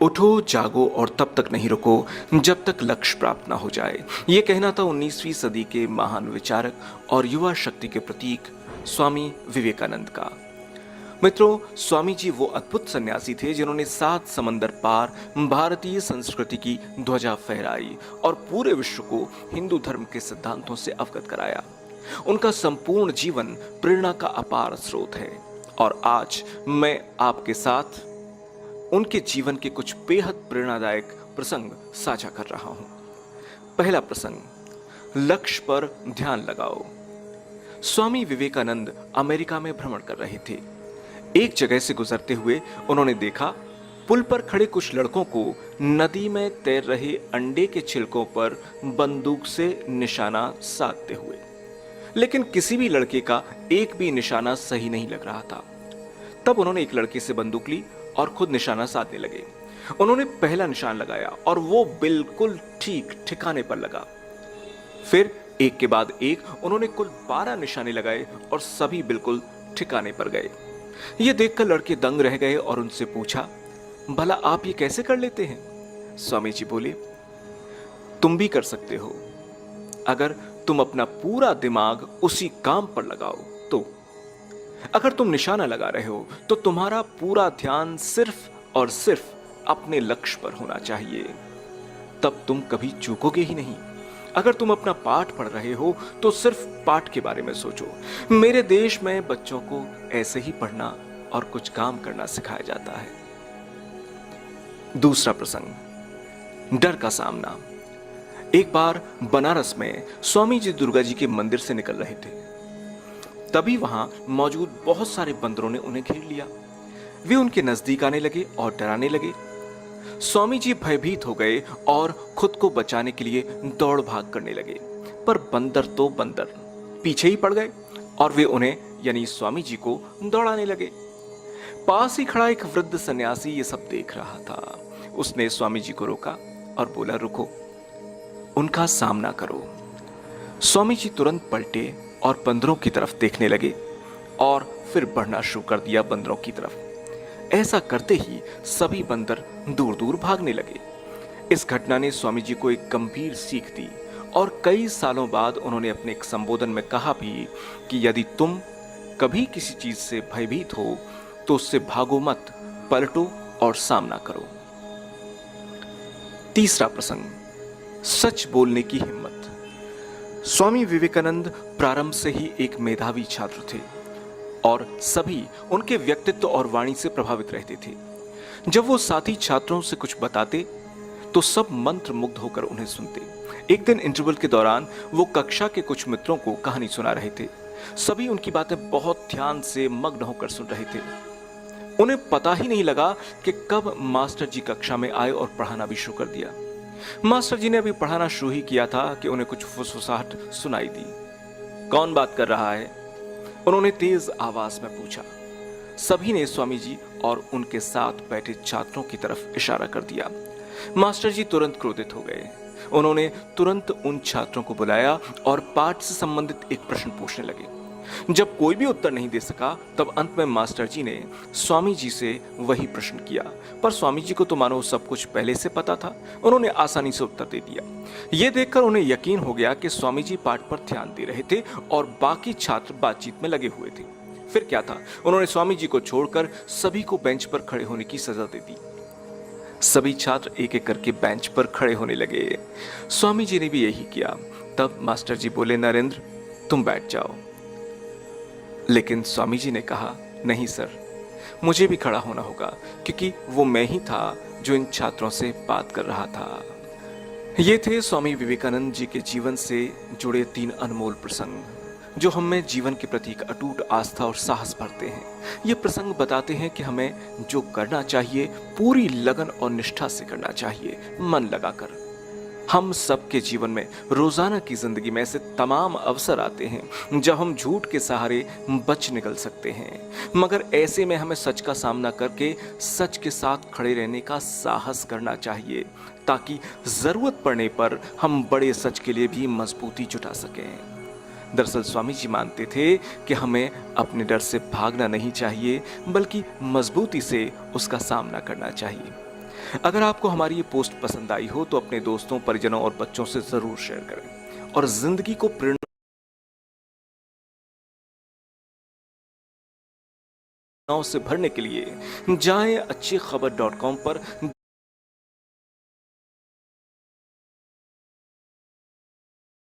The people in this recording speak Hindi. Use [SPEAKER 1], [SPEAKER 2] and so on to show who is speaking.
[SPEAKER 1] उठो जागो और तब तक नहीं रुको जब तक लक्ष्य प्राप्त ना हो जाए। ये कहना था 19वीं सदी के महान विचारक और युवा शक्ति के प्रतीक स्वामी विवेकानंद का। मित्रों, स्वामी जी वो अद्भुत सन्यासी थे जिन्होंने 7 समंदर पार भारतीय संस्कृति की ध्वजा फहराई और पूरे विश्व को हिंदू धर्म के सिद्धांतों से अवगत कराया। उनका संपूर्ण जीवन प्रेरणा का अपार स्रोत है और आज मैं आपके साथ उनके जीवन के कुछ बेहद प्रेरणादायक प्रसंग साझा कर रहा हूं। पहला प्रसंग, लक्ष्य पर ध्यान लगाओ। स्वामी विवेकानंद अमेरिका में भ्रमण कर रहे थे। एक जगह से गुजरते हुए उन्होंने देखा पुल पर खड़े कुछ लड़कों को नदी में तैर रहे अंडे के छिलकों पर बंदूक से निशाना साधते हुए, लेकिन किसी भी लड़के का एक भी निशाना सही नहीं लग रहा था। तब उन्होंने एक लड़के से बंदूक ली और खुद निशाना साधने लगे। उन्होंने पहला निशान लगाया और वो बिल्कुल ठीक ठिकाने पर लगा। फिर एक के बाद एक उन्होंने कुल 12 निशाने लगाए और सभी बिल्कुल ठिकाने पर गए। ये देखकर लड़के दंग रह गए और उनसे पूछा, भला आप ये कैसे कर लेते हैं? स्वामी जी बोले, तुम भी कर सकते हो अगर तुम अपना पूरा दिमाग उसी काम पर लगाओ तो। अगर तुम निशाना लगा रहे हो तो तुम्हारा पूरा ध्यान सिर्फ और सिर्फ अपने लक्ष्य पर होना चाहिए, तब तुम कभी चूकोगे ही नहीं। अगर तुम अपना पाठ पढ़ रहे हो तो सिर्फ पाठ के बारे में सोचो। मेरे देश में बच्चों को ऐसे ही पढ़ना और कुछ काम करना सिखाया जाता है। दूसरा प्रसंग, डर का सामना। एक बार बनारस में स्वामी जी दुर्गा जी के मंदिर से निकल रहे थे। तभी वहां मौजूद बहुत सारे बंदरों ने उन्हें घेर लिया। वे उनके नजदीक आने लगे और डराने लगे। स्वामी जी भयभीत हो गए और खुद को बचाने के लिए दौड़ भाग करने लगे, पर बंदर तो बंदर पीछे ही पड़ गए और वे उन्हें यानी स्वामी जी को दौड़ाने लगे। पास ही खड़ा एक वृद्ध सन्यासी ये सब देख रहा था। उसने स्वामी जी को रोका और बोला, रुको, उनका सामना करो। स्वामी जी तुरंत पलटे और बंदरों की तरफ देखने लगे और फिर बढ़ना शुरू कर दिया बंदरों की तरफ। ऐसा करते ही सभी बंदर दूर दूर भागने लगे। इस घटना ने स्वामी जी को एक गंभीर सीख दी और कई सालों बाद उन्होंने अपने एक संबोधन में कहा भी कि यदि तुम कभी किसी चीज से भयभीत हो तो उससे भागो मत, पलटो और सामना करो। तीसरा प्रसंग, सच बोलने की हिम्मत। स्वामी विवेकानंद प्रारंभ से ही एक मेधावी छात्र थे और सभी उनके व्यक्तित्व और वाणी से प्रभावित रहते थे। जब वो साथी छात्रों से कुछ बताते तो सब मंत्र मुग्ध होकर उन्हें सुनते। एक दिन इंटरवल के दौरान वो कक्षा के कुछ मित्रों को कहानी सुना रहे थे। सभी उनकी बातें बहुत ध्यान से मग्न होकर सुन रहे थे। उन्हें पता ही नहीं लगा कि कब मास्टर जी कक्षा में आए और पढ़ाना भी शुरू कर दिया। मास्टर जी ने अभी पढ़ाना शुरू ही किया था कि उन्हें कुछ फुसफुसाहट सुनाई दी। कौन बात कर रहा है? उन्होंने तेज आवाज में पूछा। सभी ने स्वामी जी और उनके साथ बैठे छात्रों की तरफ इशारा कर दिया। मास्टर जी तुरंत क्रोधित हो गए। उन्होंने तुरंत उन छात्रों को बुलाया और पाठ से संबंधित एक प्रश्न पूछने लगे। जब कोई भी उत्तर नहीं दे सका तब अंत में मास्टर जी ने स्वामी जी से वही प्रश्न किया, पर स्वामी जी को तो मानो सब कुछ पहले से पता था। उन्होंने आसानी से उत्तर दे दिया। यह देखकर उन्हें यकीन हो गया कि स्वामी जी पाठ पर ध्यान दे रहे थे और बाकी छात्र बातचीत में लगे हुए थे। फिर क्या था, उन्होंने स्वामी जी को छोड़कर सभी को बेंच पर खड़े होने की सजा दे दी। सभी छात्र एक एक करके बेंच पर खड़े होने लगे। स्वामी जी ने भी यही किया। तब मास्टर जी बोले, नरेंद्र, तुम बैठ जाओ। लेकिन स्वामी जी ने कहा, नहीं सर, मुझे भी खड़ा होना होगा, क्योंकि वो मैं ही था जो इन छात्रों से बात कर रहा था। ये थे स्वामी विवेकानंद जी के जीवन से जुड़े 3 अनमोल प्रसंग, जो हमें जीवन के प्रति एक अटूट आस्था और साहस भरते हैं। ये प्रसंग बताते हैं कि हमें जो करना चाहिए पूरी लगन और निष्ठा से करना चाहिए, मन लगाकर। हम सबके जीवन में रोजाना की जिंदगी में ऐसे तमाम अवसर आते हैं जब हम झूठ के सहारे बच निकल सकते हैं, मगर ऐसे में हमें सच का सामना करके सच के साथ खड़े रहने का साहस करना चाहिए, ताकि जरूरत पड़ने पर हम बड़े सच के लिए भी मजबूती जुटा सकें। दरअसल स्वामी जी मानते थे कि हमें अपने डर से भागना नहीं चाहिए, बल्कि मजबूती से उसका सामना करना चाहिए। अगर आपको हमारी ये पोस्ट पसंद आई हो तो अपने दोस्तों, परिजनों और बच्चों से जरूर शेयर करें और जिंदगी को प्रेरणाओं से भरने के लिए जाएं अच्छी खबर .com पर।